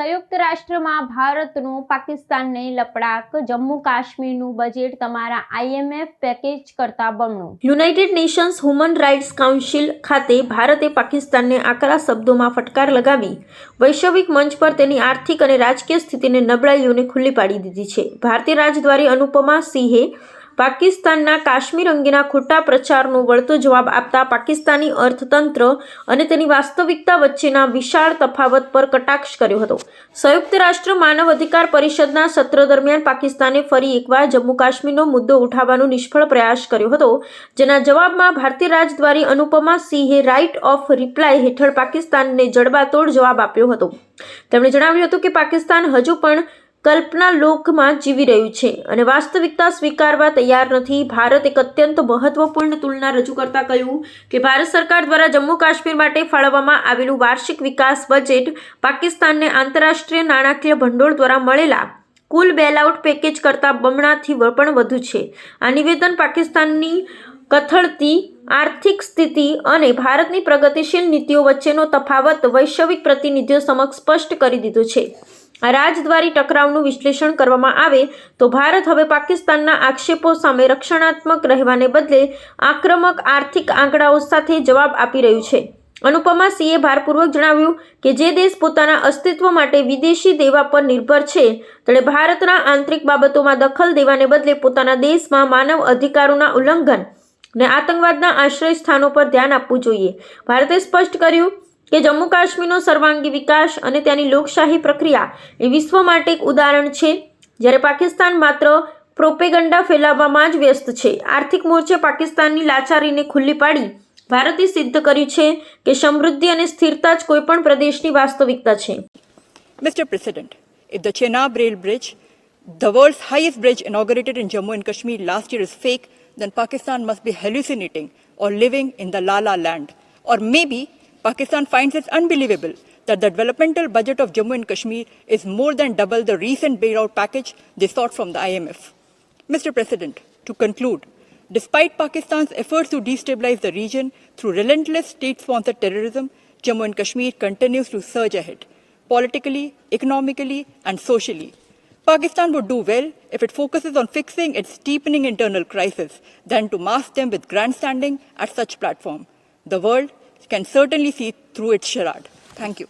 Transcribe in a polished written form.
સંયુક્ત રાષ્ટ્રમાં ભારતનું પાકિસ્તાનને લપડાક, જમ્મુ કાશ્મીરનું બજેટ તમારા IMF પેકેજ કરતાં બમણું. United Nations Human Rights Council ખાતે ભારતે પાકિસ્તાનને આકરા શબ્દોમાં ફટકાર લગાવી વૈશ્વિક મંચ પર તેની આર્થિક અને રાજકીય સ્થિતિને નબળાઈઓને ખુલ્લી પાડી દીધી છે. ભારતીય રાજદ્વારી અનુપમા સિંહે પાકિસ્તાનના કાશ્મીર અંગેના ખોટા પ્રચારનો વળતો જવાબ આપતા પાકિસ્તાની અર્થતંત્ર અને તેની વાસ્તવિકતા વચ્ચેના વિશાળ તફાવત પર કટાક્ષ કર્યો હતો. સંયુક્ત રાષ્ટ્ર માનવ અધિકાર પરિષદના સત્ર દરમિયાન પાકિસ્તાને ફરી એકવાર જમ્મુ કાશ્મીરનો મુદ્દો ઉઠાવવાનો નિષ્ફળ પ્રયાસ કર્યો હતો, જેના જવાબમાં ભારતીય રાજદ્વારી અનુપમા સિંહે રાઇટ ઓફ રિપ્લાય હેઠળ પાકિસ્તાનને જડબાતોડ જવાબ આપ્યો હતો. તેમણે જણાવ્યું હતું કે પાકિસ્તાન હજુ પણ કલ્પના લોકમાં જીવી રહ્યું છે અને વાસ્તવિકતા સ્વીકારવા તૈયાર નથી. ભારત એક અત્યંત મહત્વપૂર્ણ તુલના રજૂ કરતા કહ્યું કે ભારત સરકાર દ્વારા જમ્મુ કાશ્મીર માટે ફાળવવામાં આવેલું વાર્ષિક વિકાસ બજેટ પાકિસ્તાનને આંતરરાષ્ટ્રીય નાણાકીય ભંડોળ દ્વારા મળેલા કુલ બેલઆઉટ પેકેજ કરતાં બમણાથી પણ વધુ છે. આ નિવેદન પાકિસ્તાનની કથળતી આર્થિક સ્થિતિ અને ભારતની પ્રગતિશીલ નીતિઓ વચ્ચેનો તફાવત વૈશ્વિક પ્રતિનિધિઓ સમક્ષ સ્પષ્ટ કરી દીધો છે. આ રાજદ્વારી ટકરાવનું વિશ્લેષણ કરવામાં આવે તો ભારત હવે પાકિસ્તાનના આક્ષેપો સામે રક્ષણાત્મક રહેવાને બદલે આક્રમક આર્થિક આંકડાઓ સાથે જવાબ આપી રહ્યું છે. અનુપમા સિંહે ભારપૂર્વક જણાવ્યું કે જે દેશ પોતાના અસ્તિત્વ માટે વિદેશી દેવા પર નિર્ભર છે તેણે ભારતના આંતરિક બાબતોમાં દખલ દેવાને બદલે પોતાના દેશમાં માનવ અધિકારોના ઉલ્લંઘન અને આતંકવાદના આશ્રય સ્થાનો પર ધ્યાન આપવું જોઈએ. ભારતે સ્પષ્ટ કર્યું કે જમ્મુ કાશ્મીરનો સર્વાંગી વિકાસ અને ત્યાંની લોકશાહી પ્રક્રિયા એ વિશ્વ માટે એક ઉદાહરણ છે, જ્યારે પાકિસ્તાન માત્ર પ્રોપેગન્ડા ફેલાવવામાં જ વ્યસ્ત છે. આર્થિક મોરચે પાકિસ્તાનની લાચારીને ખુલ્લી પાડી ભારતે સિદ્ધ કર્યું છે કે સમૃદ્ધિ અને સ્થિરતા જ કોઈપણ પ્રદેશની વાસ્તવિકતા છે. Mr. President, if the Chenab Rail Bridge, the world's highest bridge inaugurated in Jammu and Kashmir last year is fake, then Pakistan must be hallucinating or living in the La La land. Or maybe Pakistan finds it unbelievable that the developmental budget of Jammu and Kashmir is more than double the recent bailout package they sought from the IMF. Mr. President, to conclude, despite Pakistan's efforts to destabilize the region through relentless state-sponsored terrorism, Jammu and Kashmir continues to surge ahead, politically, economically, and socially. Pakistan would do well if it focuses on fixing its deepening internal crisis than to mask them with grandstanding at such platform. The world can certainly see through its charade. Thank you.